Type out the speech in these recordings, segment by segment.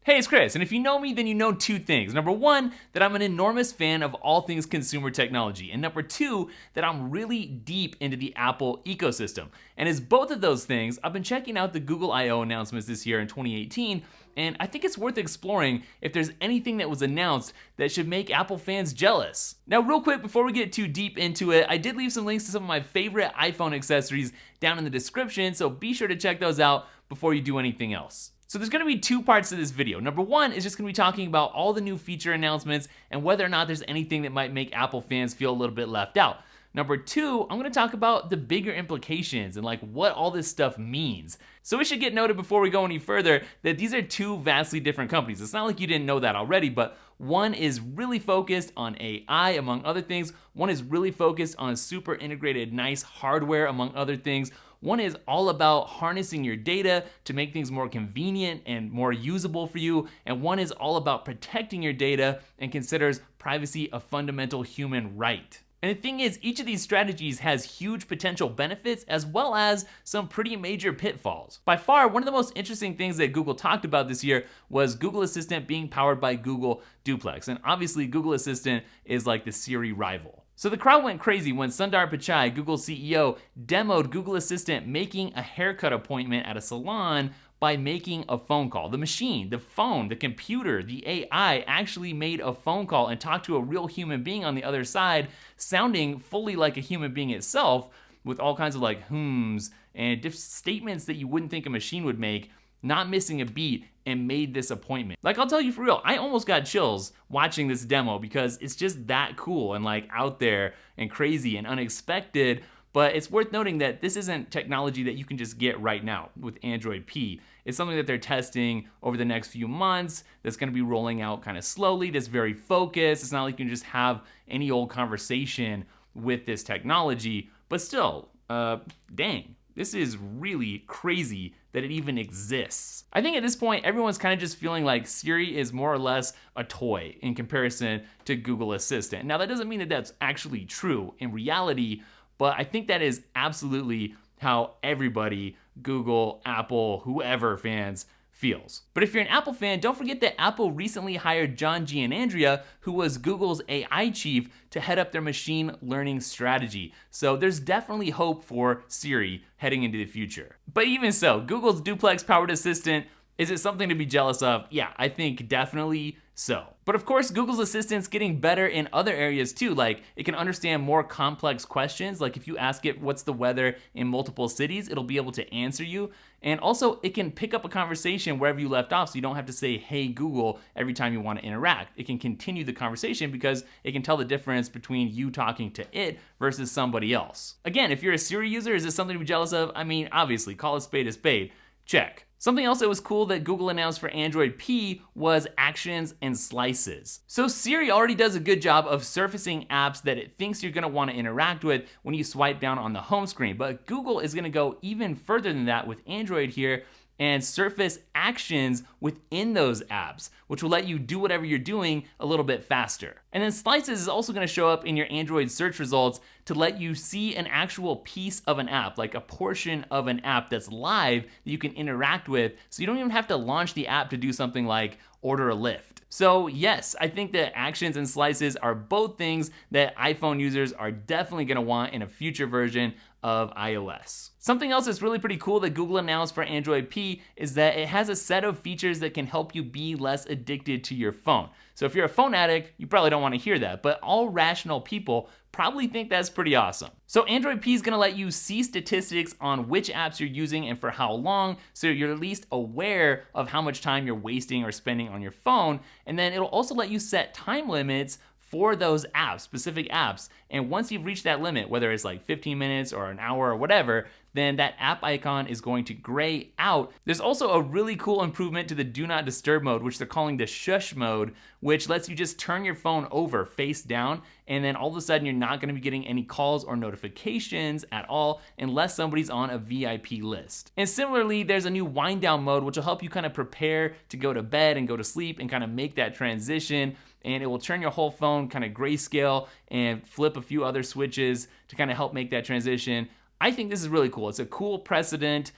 Hey, it's Chris, and if you know me, then you know two things. Number one, that I'm an enormous fan of all things consumer technology, and number two, that I'm really deep into the Apple ecosystem. And as both of those things, I've been checking out the Google I/O announcements this year in 2018, and I think it's worth exploring if there's anything that was announced that should make Apple fans jealous. Now, real quick, before we get too deep into it, I did leave some links to some of my favorite iPhone accessories down in the description, so be sure to check those out before you do anything else. So there's gonna be two parts to this video. Number one is just gonna be talking about all the new feature announcements and whether or not there's anything that might make Apple fans feel a little bit left out. Number two, I'm gonna talk about the bigger implications and like what all this stuff means. So it should get noted before we go any further that these are two vastly different companies. It's not like you didn't know that already, but one is really focused on AI, among other things. One is really focused on super integrated, nice hardware, among other things. One is all about harnessing your data to make things more convenient and more usable for you. And one is all about protecting your data and considers privacy a fundamental human right. And the thing is, each of these strategies has huge potential benefits as well as some pretty major pitfalls. By far, one of the most interesting things that Google talked about this year was Google Assistant being powered by Google Duplex. And obviously, Google Assistant is like the Siri rival. So the crowd went crazy when Sundar Pichai, Google's CEO, demoed Google Assistant making a haircut appointment at a salon by making a phone call. The machine, the phone, the computer, the AI actually made a phone call and talked to a real human being on the other side, sounding fully like a human being itself, with all kinds of like hmms and statements that you wouldn't think a machine would make, not missing a beat, and made this appointment. Like, I'll tell you for real, I almost got chills watching this demo because it's just that cool and like out there and crazy and unexpected. But it's worth noting that this isn't technology that you can just get right now with Android P. It's something that they're testing over the next few months that's gonna be rolling out kind of slowly, that's very focused. It's not like you can just have any old conversation with this technology, but still, dang. This is really crazy that it even exists. I think at this point, everyone's kind of just feeling like Siri is more or less a toy in comparison to Google Assistant. Now, that doesn't mean that that's actually true in reality, but I think that is absolutely how everybody, Google, Apple, whoever fans, feels. But if you're an Apple fan, don't forget that Apple recently hired John Giannandrea, who was Google's AI chief, to head up their machine learning strategy. So there's definitely hope for Siri heading into the future. But even so, Google's Duplex powered assistant, is it something to be jealous of? Yeah, I think definitely so. But of course, Google's Assistant's getting better in other areas too, like it can understand more complex questions, like if you ask it what's the weather in multiple cities, it'll be able to answer you. And also, it can pick up a conversation wherever you left off, so you don't have to say, hey Google, every time you want to interact. It can continue the conversation because it can tell the difference between you talking to it versus somebody else. Again, if you're a Siri user, is this something to be jealous of? I mean, obviously, call a spade, check. Something else that was cool that Google announced for Android P was actions and slices. So Siri already does a good job of surfacing apps that it thinks you're gonna wanna interact with when you swipe down on the home screen, but Google is gonna go even further than that with Android here and surface actions within those apps, which will let you do whatever you're doing a little bit faster. And then Slices is also gonna show up in your Android search results to let you see an actual piece of an app, like a portion of an app that's live that you can interact with, so you don't even have to launch the app to do something like order a Lyft. So yes, I think that actions and slices are both things that iPhone users are definitely gonna want in a future version of iOS. Something else that's really pretty cool that Google announced for Android P is that it has a set of features that can help you be less addicted to your phone. So if you're a phone addict, you probably don't want to hear that, but all rational people probably think that's pretty awesome. So Android P is gonna let you see statistics on which apps you're using and for how long, so you're at least aware of how much time you're wasting or spending on your phone. And then it'll also let you set time limits for those apps, specific apps. And once you've reached that limit, whether it's like 15 minutes or an hour or whatever, then that app icon is going to gray out. There's also a really cool improvement to the do not disturb mode, which they're calling the shush mode, which lets you just turn your phone over face down, and then all of a sudden you're not gonna be getting any calls or notifications at all unless somebody's on a VIP list. And similarly, there's a new wind down mode, which will help you kind of prepare to go to bed and go to sleep and kind of make that transition. And it will turn your whole phone kind of grayscale and flip a few other switches to kind of help make that transition. I think this is really cool. It's a cool precedent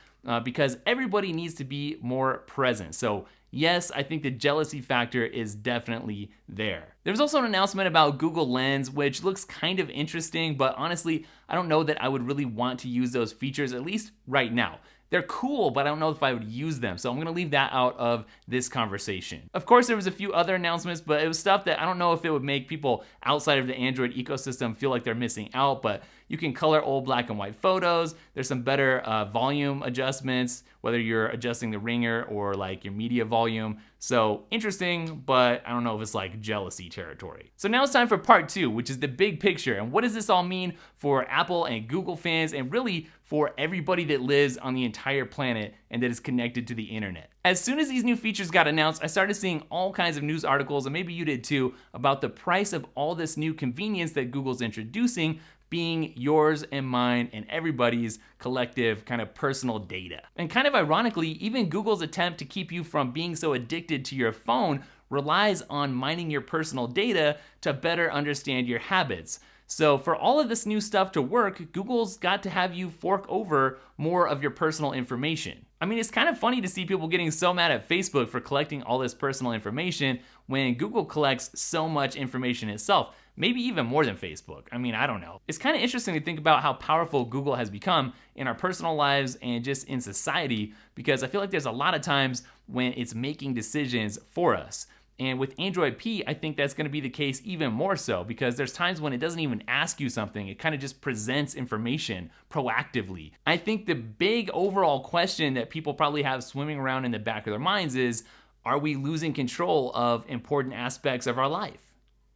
because everybody needs to be more present. So yes, I think the jealousy factor is definitely there. There's also an announcement about Google Lens, which looks kind of interesting, but honestly, I don't know that I would really want to use those features, at least right now. They're cool, but I don't know if I would use them, so I'm gonna leave that out of this conversation. Of course, there was a few other announcements, but it was stuff that I don't know if it would make people outside of the Android ecosystem feel like they're missing out, but you can color old black and white photos. There's some better volume adjustments, whether you're adjusting the ringer or like your media volume. So interesting, but I don't know if it's like jealousy territory. So now it's time for part 2, which is the big picture. And what does this all mean for Apple and Google fans, and really for everybody that lives on the entire planet and that is connected to the internet? As soon as these new features got announced, I started seeing all kinds of news articles, and maybe you did too, about the price of all this new convenience that Google's introducing, being yours and mine and everybody's collective kind of personal data. And kind of ironically, even Google's attempt to keep you from being so addicted to your phone relies on mining your personal data to better understand your habits. So for all of this new stuff to work, Google's got to have you fork over more of your personal information. I mean, it's kind of funny to see people getting so mad at Facebook for collecting all this personal information when Google collects so much information itself. Maybe even more than Facebook. I mean, I don't know. It's kind of interesting to think about how powerful Google has become in our personal lives and just in society, because I feel like there's a lot of times when it's making decisions for us. And with Android P, I think that's gonna be the case even more so, because there's times when it doesn't even ask you something, it kind of just presents information proactively. I think the big overall question that people probably have swimming around in the back of their minds is, are we losing control of important aspects of our life?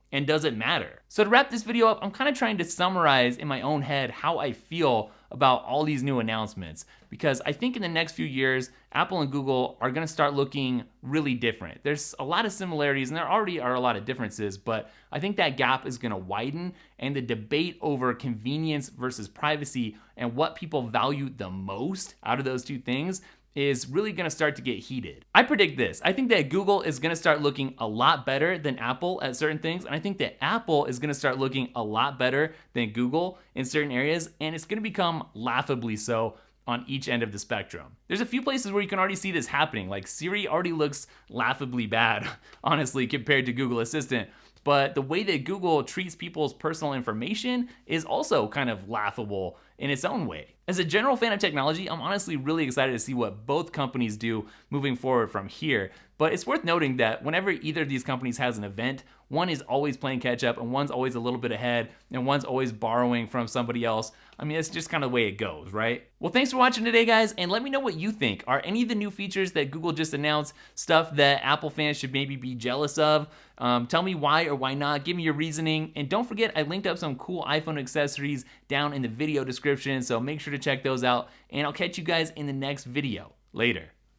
And does it matter? So to wrap this video up, I'm kind of trying to summarize in my own head how I feel about all these new announcements, because I think in the next few years, Apple and Google are gonna start looking really different. There's a lot of similarities, and there already are a lot of differences, but I think that gap is gonna widen, and the debate over convenience versus privacy and what people value the most out of those two things is really gonna start to get heated. I predict this. I think that Google is gonna start looking a lot better than Apple at certain things, and I think that Apple is gonna start looking a lot better than Google in certain areas, and it's gonna become laughably so on each end of the spectrum. There's a few places where you can already see this happening, like Siri already looks laughably bad, honestly, compared to Google Assistant. But the way that Google treats people's personal information is also kind of laughable in its own way. As a general fan of technology, I'm honestly really excited to see what both companies do moving forward from here. But it's worth noting that whenever either of these companies has an event, one is always playing catch up and one's always a little bit ahead and one's always borrowing from somebody else. I mean, it's just kind of the way it goes, right? Well, thanks for watching today, guys, and let me know what you think. Are any of the new features that Google just announced stuff that Apple fans should maybe be jealous of? Tell me why or why not. Give me your reasoning. And don't forget, I linked up some cool iPhone accessories down in the video description, so make sure to check those out. And I'll catch you guys in the next video. Later.